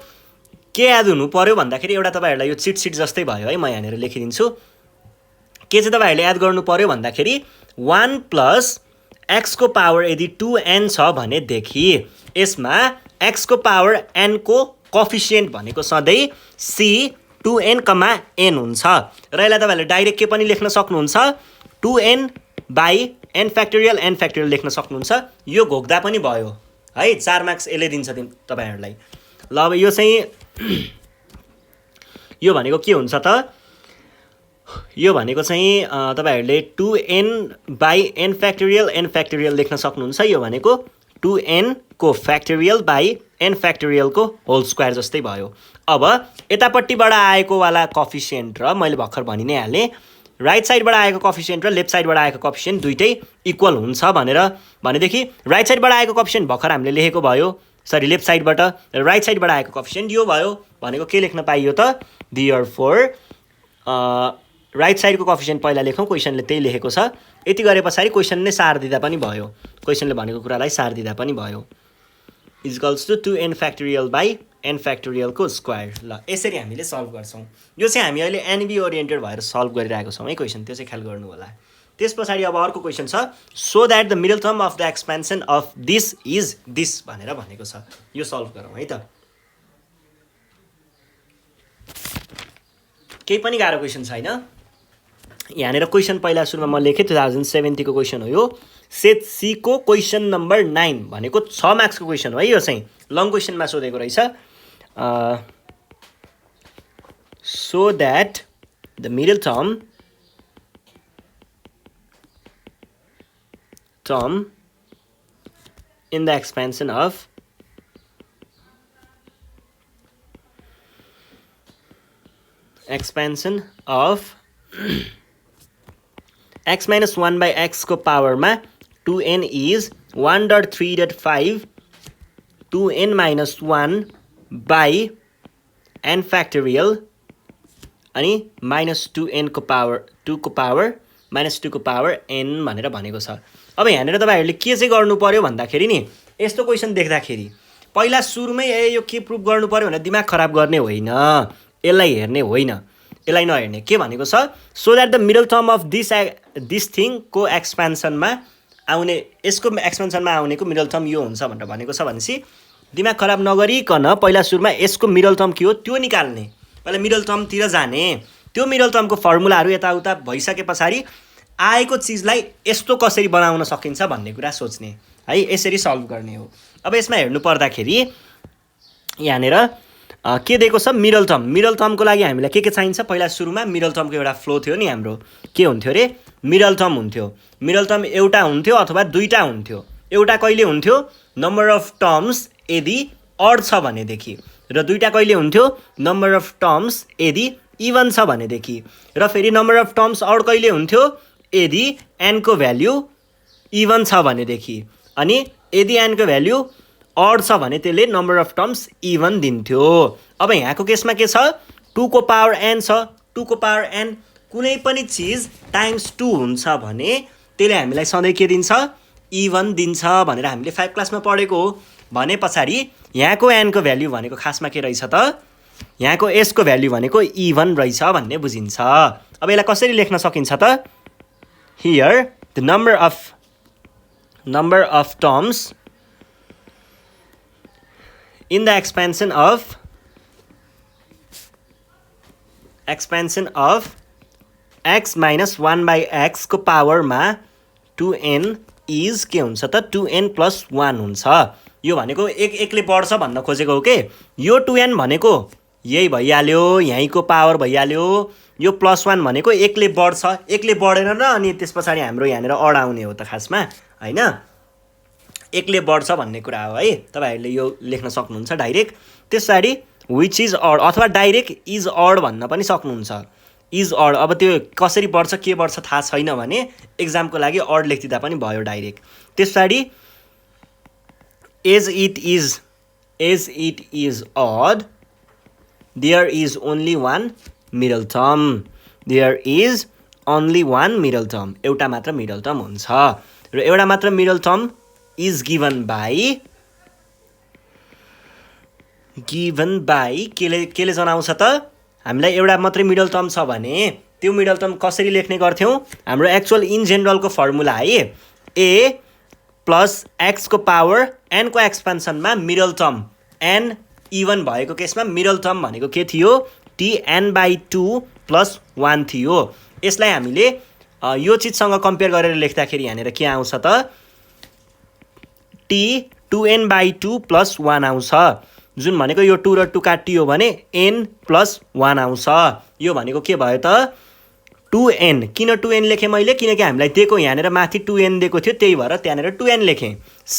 के याद हुनु पर्यो भन्दाखेरि एउटा तपाईहरुलाई यो चिट जस्तै भयो है, म यहाँनिर लेखिदिन्छु। के चाहिँ तपाईहरुले याद गर्नु पर्यो भन्दाखेरि 1 + x को पावर यदि 2n छ भनेदेखि यसमा x को पावर n को कोफिसिएन्ट भनेको सधैँ c 2n, n हुन्छ र यसलाई तपाईहरुले डाइरेक्ट के पनि लेख्न सक्नुहुन्छ 2n/n फ्याक्टोरियल n फ्याक्टोरियल लेख्न सक्नुहुन्छ। यो घोक्दा पनि भयो है, 4 मार्क्स यसले दिन्छ तपाईहरुलाई। ल अब यो चाहिँ यो भनेको के हुन्छ त, यो भनेको चाहिँ तपाईहरुले 2n/n फ्याक्टोरियल n फ्याक्टोरियल लेख्न सक्नुहुन्छ। यो भनेको 2n को फ्याक्टोरियल n फ्याक्टोरियल को होल स्क्वायर जस्तै भयो। अब यतापट्टिबाट आएको वाला कोफिसिएन्ट र मैले भर्खर भनि नै हालेँ राइट साइडबाट आएको कोफिसिएन्ट र लेफ्ट साइडबाट आएको कोफिसिएन्ट दुइटै इक्वल हुन्छ भनेदेखि राइट साइडबाट आएको कोफिसिएन्ट भर्खर हामीले लेखेको भयो, सरी लेफ्ट साइडबाट राइट साइडबाट आएको कोफिसिएन्ट यो भयो भनेको के लेख्न पाइयो त, देयरफोर राइट साइडको कोफिसिएन्ट पहिला लेखौँ, क्वेसनले त्यही लेखेको छ। यति गरे पछाडि क्वेसन नै सार दिँदा पनि भयो, क्वेसनले भनेको कुरालाई सार दिँदा पनि भयो। इक्वल्स टु 2n फ्याक्टोरियल/n फ्याक्टोरियल को स्क्वायर। ल यसरी हामीले सल्भ गर्छौँ। यो चाहिँ हामी अहिले एनबी ओरिएन्टेड भएर सल्भ गरिरहेको छौँ है क्वेसन, त्यो चाहिँ ख्याल गर्नु होला। त्यस पछाडि अब अर्को क्वेसन छ, so that the middle term of the expansion of this is this भनेर भनेको छ। यो सल्भ गरौँ है त। केही पनि गाह्रो क्वेसन छैन। यहाँनिर क्वेसन पहिला सुरुमा म लेखेँ 2070 को क्वेसन हो यो। सेट सी को क्वेसन नम्बर 9 भनेको 6 मार्क्सको क्वेसन हो है। यो चाहिँ लङ क्वेसनमा सोधेको रहेछ। So that the middle term in the expansion of x minus 1 by x को पावरमा 2n is 1.3.5 2n minus 1 by n factorial अनि minus 2n को पावर 2 को पावर minus 2 को पावर n भनेर भनेको छ। अब यहाँनिर तपाईहरुले के चाहिँ गर्नु पर्यो भन्दाखेरि नि, यस्तो क्वेसन देख्दाखेरि पहिला सुरुमै यो के प्रुफ गर्नु पर्यो भनेर दिमाग खराब गर्ने होइन, यसलाई हेर्ने होइन, यसलाई नहेर्ने। के भनेको छ, so that the middle term of this thing को एक्सपेन्सनमा आउने, यसको एक्सपेन्सनमा आउनेको मिडल टर्म यो हुन्छ भनेर भनेको छ भनेपछि दिमाग खराब नगरिकन पहिला सुरुमा यसको मिडल टर्म के हो त्यो निकाल्ने, पहिला मिडल टर्मतिर जाने। त्यो मिडल टर्मको फर्मुलाहरू यताउता भइसके पछाडि आएको चिजलाई यस्तो कसरी बनाउन सकिन्छ भन्ने कुरा सोच्ने है, यसरी सल्भ गर्ने हो। अब यसमा हेर्नु पर्दाखेरि यहाँनिर के दिएको छ, मिडल टर्म। मिडल टर्मको लागि हामीलाई के चाहिन्छ, पहिला सुरुमा मिडल टर्मको एउटा फ्लो थियो नि हाम्रो, के हुन्थ्यो रे, मिडल टर्म हुन्थ्यो। मिडल टर्म एउटा हुन्थ्यो अथवा दुईटा हुन्थ्यो। एउटा कहिले हुन्थ्यो, नम्बर अफ टर्म्स यदि अड छ भनेदेखि, र दुईटा कहिले हुन्थ्यो, नम्बर अफ टर्म्स यदि इभन छ भनेदेखि, र फेरि नम्बर अफ टर्म्स अड कहिले हुन्थ्यो, यदि n को भ्याल्यु इभन छ भनेदेखि, अनि यदि n को भ्याल्यु अड छ भने त्यसले नम्बर अफ टर्म्स इभन दिन्थ्यो। अब यहाँको केसमा के छ, 2 को पावर n छ, 2 को पावर n कुनै पनि चिज टाइम्स 2 हुन्छ भने त्यसले हामीलाई सधैँ के दिन्छ, इभन दिन्छ भनेर हामीले 5 क्लासमा पढेको हो। भने पछाडि यहाँको n को भ्याल्यु भनेको खासमा के रहेछ त, यहाँको s को भ्याल्यु भनेको इभन रहेछ भन्ने बुझिन्छ। अब यसलाई कसरी लेख्न सकिन्छ त, here the number of terms in the expansion of x minus 1 by x को पावरमा 2n is के हुन्छ त, 2n plus 1 हुन्छ। यो भनेको एकले बढ्छ भन्न खोजेको हो के। यो 2n भनेको यही भइहाल्यो, यहीँको पावर भइहाल्यो। यो +1 भनेको एकले बढ्छ, एकले बढेन र अनि त्यस पछाडि हाम्रो यहाँनिर अड आउने हो त खासमा हैन, एकले बढ्छ भन्ने कुरा हो है। तपाईहरुले यो लेख्न सक्नुहुन्छ डाइरेक्ट। त्यस पछाडि विच इज अड अथवा डाइरेक्ट इज अड भन्न पनि सक्नुहुन्छ, इज अड। अब त्यो कसरी बढ्छ के बढ्छ थाहा छैन भने एक्जामको लागि अड लेखिदिँदा पनि भयो डाइरेक्ट। त्यस पछाडि as it is as it is odd, there is only one middle term. There is only one middle term. एउटा मात्र middle term हुन्छ र एउटा मात्र middle term is given by केले जनाउँछ त हामीलाई एउटा मात्रै मिडल टर्म छ भने त्यो मिडल टर्म कसरी लेख्ने गर्थ्यौं हाम्रो एक्चुअल इन जेनरलको फर्मुला है a प्लस x को पावर n को एक्सपेन्सनमा मिडल टर्म n इभन भएको केसमा मिडल टर्म भनेको के थियो tn/2 + 1 थियो यसलाई हामीले यो चीजसँग कम्पेयर गरेर लेख्दाखेरि यहाँनेर के आउँछ त t 2n/2 + 1 आउँछ जुन भनेको यो 2 र 2 काटियो भने n + 1 आउँछ यो भनेको के भयो त 2n किन 2n लेखे मैले किनकि हामीलाई दिएको यहाँनेर माथि 2n दिएको थियो त्यही भएर त्यहाँनेर 2n लेखे c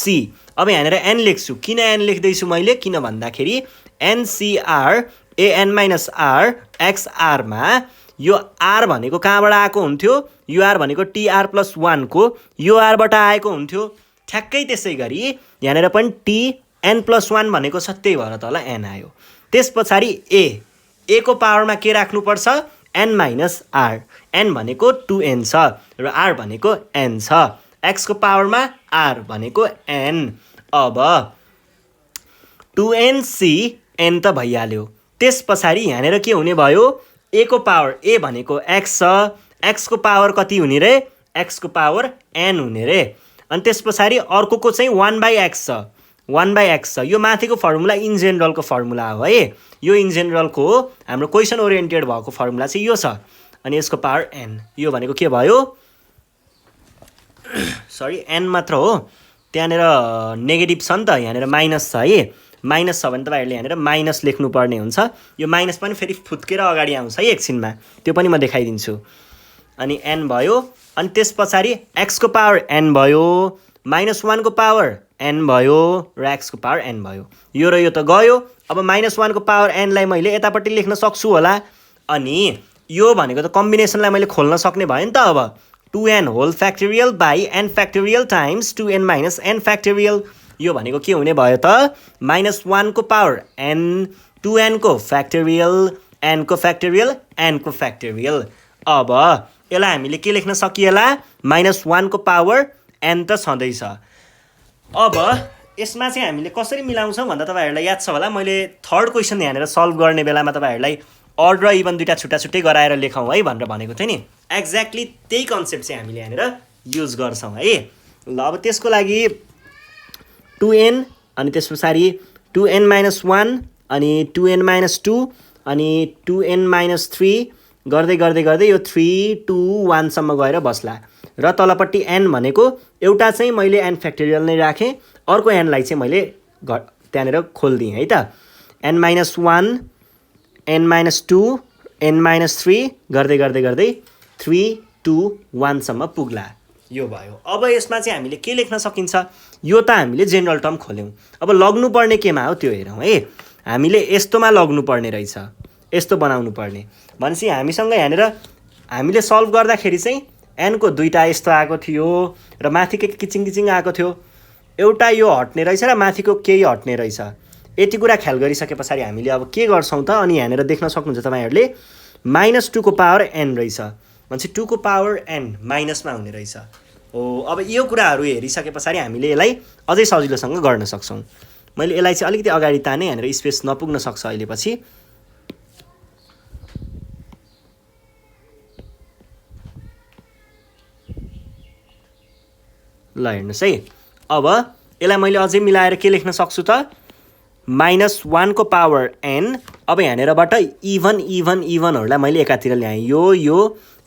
अब यहाँनेर n लेख्छु किन n लेख्दै छु मैले किन भन्दाखेरि ncr an - r xr मा यो r भनेको कहाँबाट आएको हुन्थ्यो यो r भनेको tr + 1 को यो r बाट आएको हुन्थ्यो ठ्याक्कै त्यसै गरी यहाँनेर पनि tn + 1 भनेको छ त्यही भएर तल n आयो त्यसपछि a को पावरमा के राख्नु पर्छ n - r n भनेको 2n छ र r भनेको n छ x को पावरमा r भनेको n अब 2nc n त भइहाल्यो त्यसपछि यहाँनेर के हुने भयो a को पावर a भनेको x छ x को पावर कति हुने रे x को पावर n हुने रे अनि त्यसपछि अर्कोको चाहिँ 1/x छ 1/x छ यो माथिको फर्मुला इन जेनरलको फर्मुला हो है यो इन जेनरलको हाम्रो क्वेशन ओरिएन्टेड भएको फर्मुला चाहिँ यो छ अनि यसको पावर n यो भनेको के भयो सरी n मात्र हो त्यहाँनेर नेगेटिभ छ नि त यहाँनेर माइनस छ है माइनस छ भने तपाईहरुले यहाँनेर माइनस लेख्नु पर्ने हुन्छ यो माइनस पनि फेरि फुत्केर अगाडि आउँछ है एकछिनमा त्यो पनि म देखाइदिन्छु अनि n भयो अनि त्यसपछि x को पावर n भयो -1 को पावर n भयो र x को पावर n भयो यो र यो त गयो अब -1 को पावर n लाई मैले यतापट्टि लेख्न सक्छु होला अनि यो भनेको त कम्बिनेसनलाई मैले खोल्न सक्ने भयो नि त अब 2n whole factorial by n factorial times 2n - n factorial यो भनेको के हुने भयो त -1 को पावर n 2n को फ्याक्टोरियल n को फ्याक्टोरियल n को फ्याक्टोरियल अब यसलाई हामीले के लेख्न सकिएला -1 को पावर n त छँदैछ अब यसमा चाहिँ हामीले कसरी मिलाउँछौं भन्दा तपाईहरुलाई याद छ होला मैले थर्ड क्वेशन यहाँनेर सल्भ गर्ने बेलामा तपाईहरुलाई अड र इभन दुईटा छुट्टा छुट्टै गराएर लेखौं है भनेर भनेको थिएँ नि एक्ज्याक्टली त्यही कन्सेप्ट चाहिँ हामीले यहाँनेर युज गर्छौं है ल अब त्यसको लागि 2n अनि त्यसपछि 2n - 1 अनि 2n - 2 अनि 2n - 3 गर्दै गर्दै गर्दै यो 3 2 1 सम्म गएर बस्ला र तलपट्टि n भनेको एउटा चाहिँ मैले n फ्याक्टोरियल नै राखे अर्को n लाई चाहिँ मैले त्यहाँनेर खोल्दिए है त n - 1 n - 2 n - 3 गर्दै गर्दै गर्दै 3 2 1 सम्म पुग्ला यो भयो अब यसमा चाहिँ हामीले के लेख्न सकिन्छ यो त हामीले जेनरल टर्म खोल्यौं अब लग्नु पर्ने केमा हो त्यो हेरौं है हामीले यस्तोमा लग्नु पर्ने रहेछ यस्तो बनाउनु पर्ने भनेपछि हामीसँग यहाँनेर हामीले सल्भ गर्दाखेरि चाहिँ n को दुईटा यस्तो आएको थियो र माथिको किचिङ किचिङ आएको थियो एउटा यो हट्ने रहेछ र माथिको केही हट्ने रहेछ यति कुरा ख्याल गरिसकेपछि हामीले अब के गर्छौं त अनि यहाँनेर देख्न सक्नुहुन्छ तपाईहरुले -2 को पावर n रहेछ भनेपछि 2 को पावर n माइनसमा हुने रहेछ हो अब यो कुराहरु हेरिसकेपछि हामीले यसलाई अझै सजिलोसँग गर्न सक्छौं मैले यसलाई चाहिँ अलिकति अगाडि ताने यहाँनेर स्पेस नपुग्न सक्छ अहिले पछि ल हेर्नुस् है अब यसलाई मैले अझै मिलाएर के लेख्न सक्छु त -1 को पावर n अब यहाँनेरबाट इभनहरुलाई मैले एकातिर ल्याएँ यो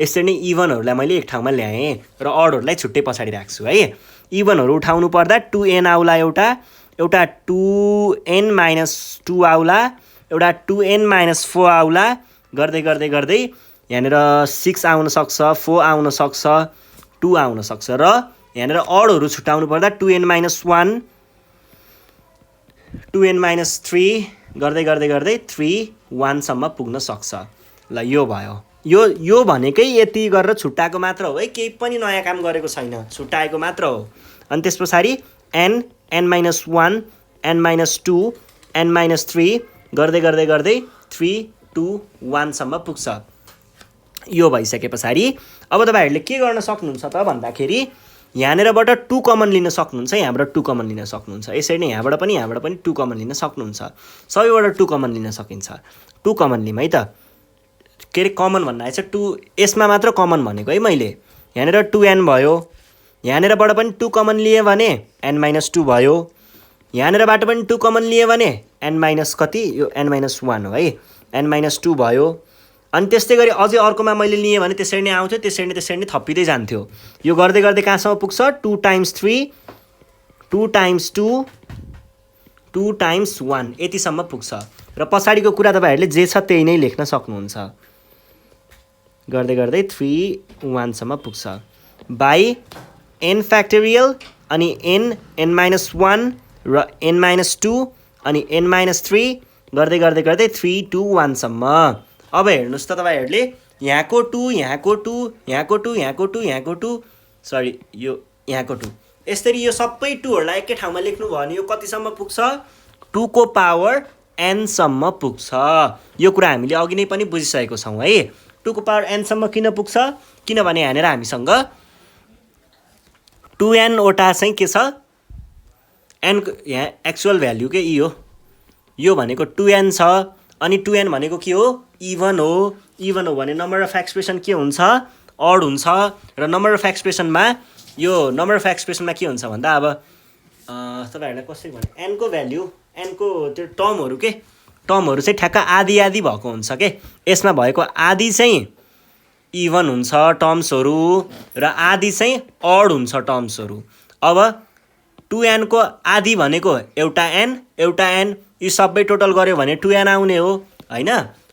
यसरी नै इभनहरुलाई मैले एक ठाउँमा ल्याएँ र अडहरुलाई छुट्टै पछाडी राख्छु है इभनहरु उठाउनु पर्दा 2n आउला एउटा 2n - 2 आउला एउटा 2n - 4 आउला गर्दै गर्दै गर्दै यहाँनेर 6 आउन सक्छ 4 आउन सक्छ 2 आउन सक्छ र यहाँनेर अडहरु छुटाउनु पर्दा 2n - 1 2n - 3 गर्दै गर्दै गर्दै 3 1 सम्म पुग्न सक्छ ल यो भयो यो भनेकै यति गरेर छुट्टाएको मात्र हो है केही पनि नयाँ काम गरेको छैन छुट्टाएको मात्र हो अनि त्यसपछि n - 1 n - 2 n-3 गर्दै गर्दै गर्दै 3 2 1 सम्म पुग्छ। यो भइसके पछाडि अब तपाईहरुले के गर्न सक्नुहुन्छ त भन्दाखेरि यहाँनेरबाट 2 कमन लिन सक्नुहुन्छ, यहाँबाट 2 कमन लिन सक्नुहुन्छ, यसरी नै यहाँबाट पनि 2 कमन लिन सक्नुहुन्छ। सबैबाट 2 कमन लिन सकिन्छ। 2 कमन लिम है त। के रे कमन भन्नाले चाहिँ 2 यसमा मात्र कमन भनेको है मैले। यहाँनेर 2n भयो, यहाँनेरबाट पनि 2 कमन लिए भने n-2 भयो, यहाँनेरबाट पनि 2 कमन लिए भने n- कति, यो n-1 हो है, n-2 भयो। अनि त्यस्तै गरी अझै अर्कोमा मैले लिए भने त्यसरी नै आउँथ्यो, त्यसरी नै थपिँदै जान्थ्यो। यो गर्दै गर्दै कहाँसम्म पुग्छ, 2 × 3 2 × 2 2 × 1 यतिसम्म पुग्छ। र पछाडिको कुरा तपाईहरुले जे छ त्यही नै लेख्न सक्नुहुन्छ। गर्दै गर्दै 3 1 सम्म पुग्छ। बाई n फ्याक्टोरियल अनि n-1 र n-2 अनि n-3 गर्दै गर्दै गर्दै 3 2 1 सम्म। अब हेर्नुस् त तपाईहरुले यहाँको 2 यहाँको 2 यहाँको 2 यहाँको 2 यहाँको 2 सरी यो यहाँको 2 यसरी यो सबै 2 हरुलाई एकै ठाउँमा लेख्नु भयो भने यो कतिसम्म पुग्छ, 2 को पावर n सम्म पुग्छ। यो कुरा हामीले अघि नै पनि बुझिसकेको छौं है। 2 को पावर n सम्म किन पुग्छ, किनभने यहाँनेर हामीसँग 2n वटा चाहिँ के छ, n यहाँ एक्चुअल भ्यालु के ई हो, यो भनेको 2n छ। अनि 2n भनेको के हो, इभन हो। इभन हो भने नम्बर अफ एक्सप्रेसन के हुन्छ, अड हुन्छ। र नम्बर अफ एक्सप्रेसनमा यो नम्बर अफ एक्सप्रेसनमा के हुन्छ भन्दा अब तपाईहरुलाई कसरी भने n को भ्यालु, n को त्यो टर्महरु चाहिँ ठ्याक्क आधी आधी भएको हुन्छ के। यसमा भएको आधी चाहिँ इभन हुन्छ टर्म्सहरु र आधी चाहिँ अड हुन्छ टर्म्सहरु। अब 2n को आधी भनेको एउटा n यो सबै टोटल गर्यो भने 2n आउने हो हैन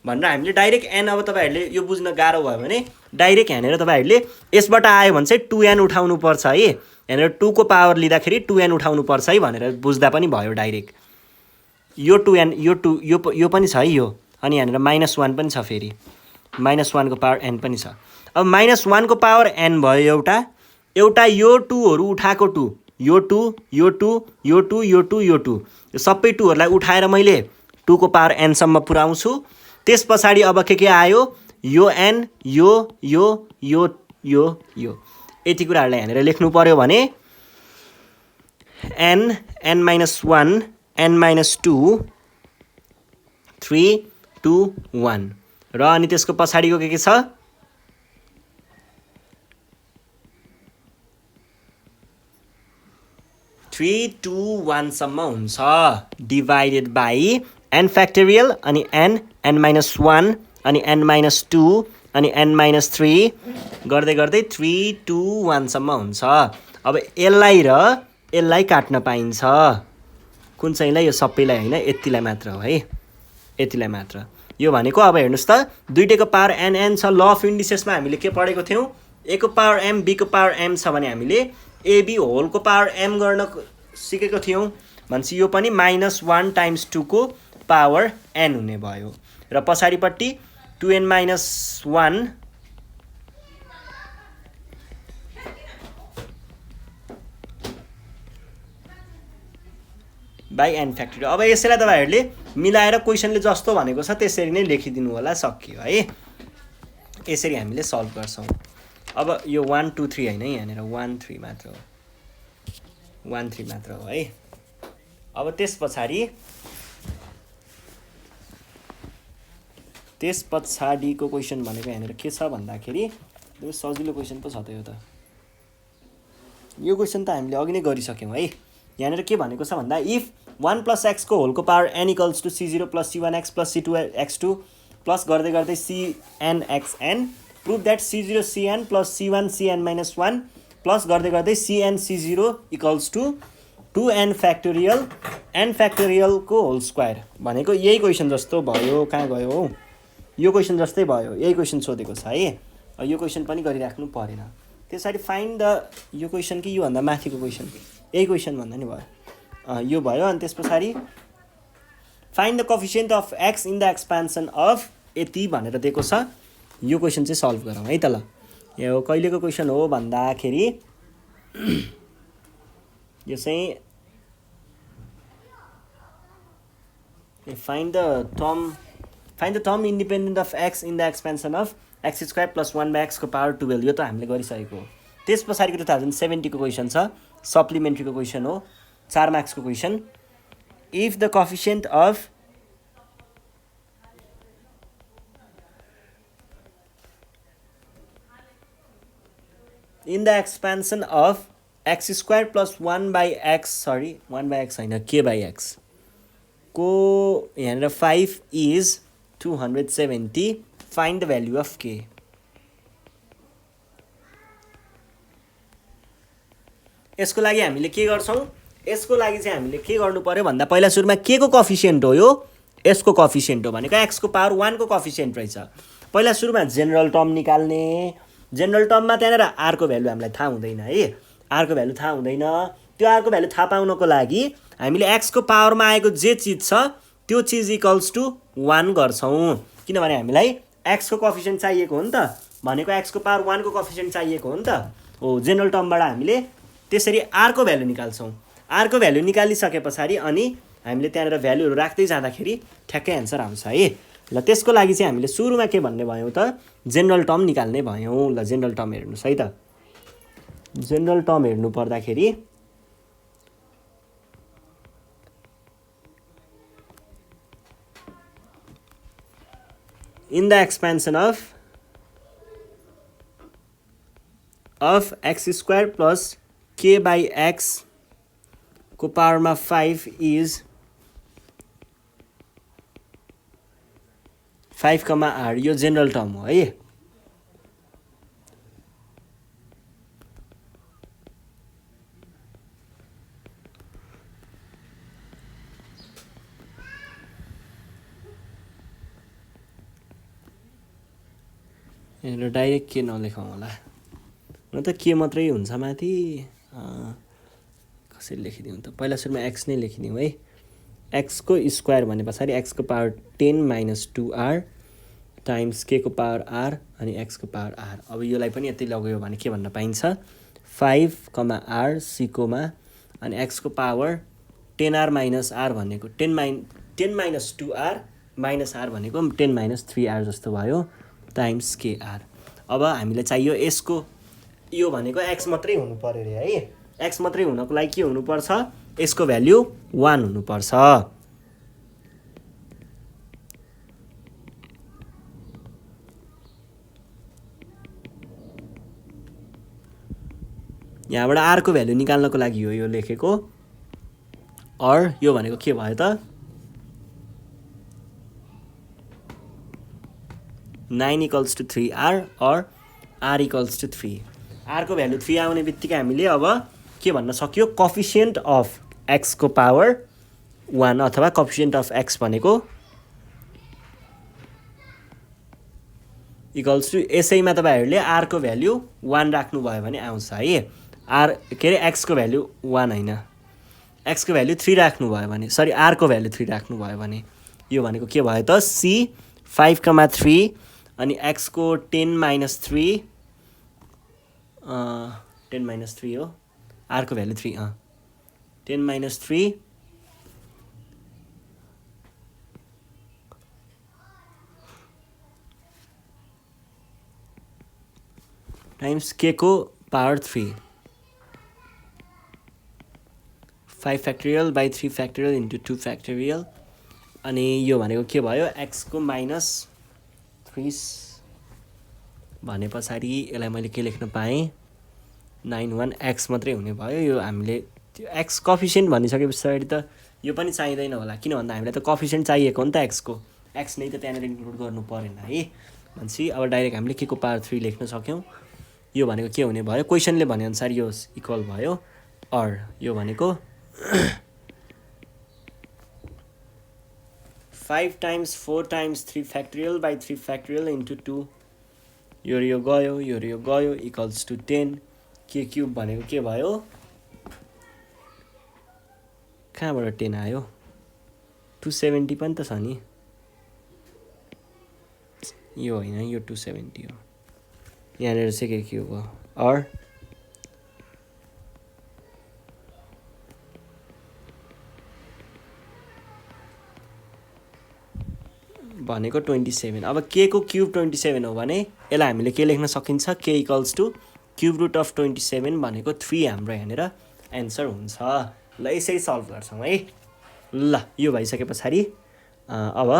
भनेर हामीले डाइरेक्ट n, अब तपाईहरुले यो बुझ्न गाह्रो भयो भने डाइरेक्ट यहाँनेर तपाईहरुले यसबाट आयो भने चाहिँ 2n उठाउनु पर्छ है। यहाँनेर 2 को पावर लिँदाखेरि 2n उठाउनु पर्छ है भनेर बुझ्दा पनि भयो डाइरेक्ट। यो 2n यो 2 यो पनि छ है यो। अनि यहाँनेर -1 पनि छ, फेरि -1 को पावर n पनि छ। अब -1 को पावर n भयो एउटा यो 2 हरु उठाएको 2, यो 2 यो 2 यो 2 यो 2 यो 2 यो सबै 2 हरुलाई उठाएर मैले 2 को पावर n सम्म पुर्याउँछु। त्यस पछाडि अब के आयो, यो n यो यो यो यो यो यति कुराहरुलाई यहाँनेर लेख्नु पर्यो भने n n-1 n-2 3 2 1 र अनि त्यसको पछाडिको के छ, 3 2 1 सम्म हुन्छ। डिभाइडेड बाई n फ्याक्टोरियल अनि n-1 अनि n-2 अनि n-3 गर्दै गर्दै 3 2 1 सम्म हुन्छ। अब यसलाई काट्न पाइन्छ। कुन चाहिँलाई, यो सबैलाई हैन, यतिलाई मात्र हो है, यतिलाई मात्र। यो भनेको अब हेर्नुस् त दुईटैको पावर n छ। ल अफ इन्डिसेसमा हामीले के पढेको थियौं, a को पावर m b को पावर m छ भने हामीले ab होल को पावर m गर्न सिकेको थियौं। भनेपछि यो पनि -1 × 2 को पावर n हुने भयो। र पछाडिपट्टि 2n-1 बाई n फ्याक्टोरियल। अब यसैलाई तपाईहरुले मिलाएर क्वेशनले जस्तो भनेको छ त्यसरी नै लेखिदिनु होला, सकियो है। यसरी हामीले सल्भ गर्छौं। अब यो 1 2 3 हैन, यहाँनेर 1 3 मात्र हो, 1 3 मात्र हो है। अब त्यस पछाडिको क्वेशन भनेको यहाँनेर के छ भन्दाखेरि यो सजिलो क्वेशन पो छ त। यो त यो क्वेशन त हामीले अघि नै गरिसक्यौं है। यहाँनेर के भनेको छ भन्दा इफ 1 + x को होल को power n = c0 + c1x + c2x2 plus गर्दै गर्दै cnxn prove that c0 cn + c1 cn-1 plus गर्दै गर्दै cn c0 = 2n factorial n factorial को होल स्क्वायर भनेको यही क्वेशन जस्तो भयो। कहाँ गयो हौ, यो क्वेशन जस्तै भयो, यही क्वेशन सोधेको छ है। यो क्वेशन पनि गरिराख्नु परेन। त्यसरी फाइन्ड द यो क्वेशन कि यो भन्दा माथिको क्वेशन, यही क्वेशन भन्दा नि भयो, यो भयो। अनि त्यस पछाडि find the coefficient of x in the expansion of यति भनेर दिएको छ। यो क्वेशन चाहिँ सल्भ गरौँ है त। ल यो कहिलेको क्वेशन हो भन्दाखेरि यो चाहिँ Find the term independent of x in the expansion of x square plus 1 by x को power 12 यो त हामीले गरिसकेको हो। त्यस पछाडिको 2070 को क्वेसन छ, सप्लिमेन्ट्रीको क्वेसन हो, 4 मार्क्सको question. If the coefficient of in the expansion of x square plus 1 by x, sorry 1 by x होइन k by x को यहाँनिर 5 is 270, find the value of k। यसको लागि हामीले के गर्छौं, यसको लागि चाहिँ हामीले के गर्नु पर्यो भन्दा पहिला सुरुमा के को कोएफिसिएन्ट हो, यो यसको कोएफिसिएन्ट हो भनेको x को पावर 1 को कोएफिसिएन्ट रहेछ। पहिला सुरुमा जेनरल टर्म निकाल्ने, जेनरल टर्ममा त्यहाँनिर r को भ्यालु हामीलाई थाहा हुँदैन है, r को भ्यालु थाहा हुँदैन। त्यो r को भ्यालु थाहा पाउनको लागि हामीले x को पावरमा आएको जे चीज छ त्यो चीज इक्वल्स टु 1 गर्छौं, किनभने हामीलाई x को कोएफिसिएन्ट चाहिएको हो नि त, भनेको x को पावर 1 को कोएफिसिएन्ट चाहिएको हो नि त हो। जेनरल टर्मबाट हामीले त्यसरी r को भ्यालु निकाल्छौं। r को भ्यालु निकालिसके पछाडी अनि हामीले त्यहाँनिर भ्यालुहरु राख्दै जाँदाखेरि ठ्याक्कै आन्सर आउँछ है। ल त्यसको लागि चाहिँ हामीले सुरुमा के भन्ने भयौं त, जेनरल टर्म निकाल्ने भयौं। ल जेनरल टर्म हेर्नुस् है त, जेनरल टर्म हेर्नु पर्दाखेरि in the expansion of x square plus k by x को पावरमा 5 is 5, r यो जेनरल टर्म हो है। यहाँ डाइरेक्ट के नलेखौँ होला, न त के मात्रै हुन्छ माथि, कसरी लेखिदिउँ त, पहिला सुरुमा x नै लेखिदिउँ है। x को स्क्वायर भने पछाडि x को power 10 minus 2r times k को पावर r अनि x को पावर r। अब योलाई पनि यति लगायो भने के भन्न पाइन्छ, 5, r c कोमा अनि x को पावर 10r माइनस r भनेको 10 माइनस 2r माइनस r भनेको 10 माइनस 3r जस्तो भयो टाइम्स kr। अब हामीलाई चाहियो यसको, यो भनेको x मात्रै हुनु पर्यो रे है, x मात्रै हुनको लागि के हुनु पर्छ, यसको भ्यालु 1 हुनु पर्छ। यहाँबाट r को भ्यालु निकाल्नको लागि हो यो लेखेको, और यो भनेको के भयो त 9 equals to 3r or r equals to 3। r को भ्यालु 3 आउने बित्तिकै हामीले अब के भन्न सक्यो, कोएफिसिएन्ट अफ x को पावर 1 अथवा कोएफिसिएन्ट अफ x भनेको इक्वल्स टु, यसैमा तपाईहरुले r को भ्यालु 1 राख्नु भयो भने आउँछ है। r के रे x को भ्यालु 1 हैन, x को भ्यालु 3 राख्नु भयो भने, सरी r को भ्यालु 3 राख्नु भयो भने यो भनेको के भयो त, c 5, 3 अनि x को 10 माइनस 3 10 माइनस 3 हो, r को भ्यालु 3 10 माइनस 3 टाइम्स k को power 3 5 factorial by 3 factorial into 2 factorial अनि यो भनेको के भयो, x को माइनस 3 भने पछाडि यसलाई मैले के लेख्न पाएँ, 91 x मात्रै हुने भयो। यो हामीले त्यो x कोएफिसिएन्ट भनिसके पछाडि त यो पनि चाहिँदैन होला, किन भन्दा हामीलाई त कोएफिसिएन्ट चाहिएको हो नि त x को, x नै त त्यहाँनिर इन्क्लुड गर्नु परेन है भन्छ। अब डाइरेक्ट हामीले के को पावर 3 लेख्न सक्यौं। यो भनेको के हुने भयो, क्वेसनले भने अनुसार यो इक्वल भयो, और यो भनेको 5 times 4 times 3 factorial by 3 factorial into 2, यो गयो, यो गयो, इक्वल्स टु 10 k क्युब भनेको के भयो, कहाँबाट 10 आयो, 270 पनि त छ नि, यो होइन, यो 270 हो, यहाँनिर चाहिँ के क्युब हो, और भनेको 27। अब के को क्युब 27 हो भने यसलाई हामीले के लेख्न सकिन्छ, के equals to cube root of 27 भनेको 3 हाम्रो यहाँनिर एन्सर हुन्छ। ल यसरी सल्भ गर्छौँ है। ल यो भइसके पछाडि अब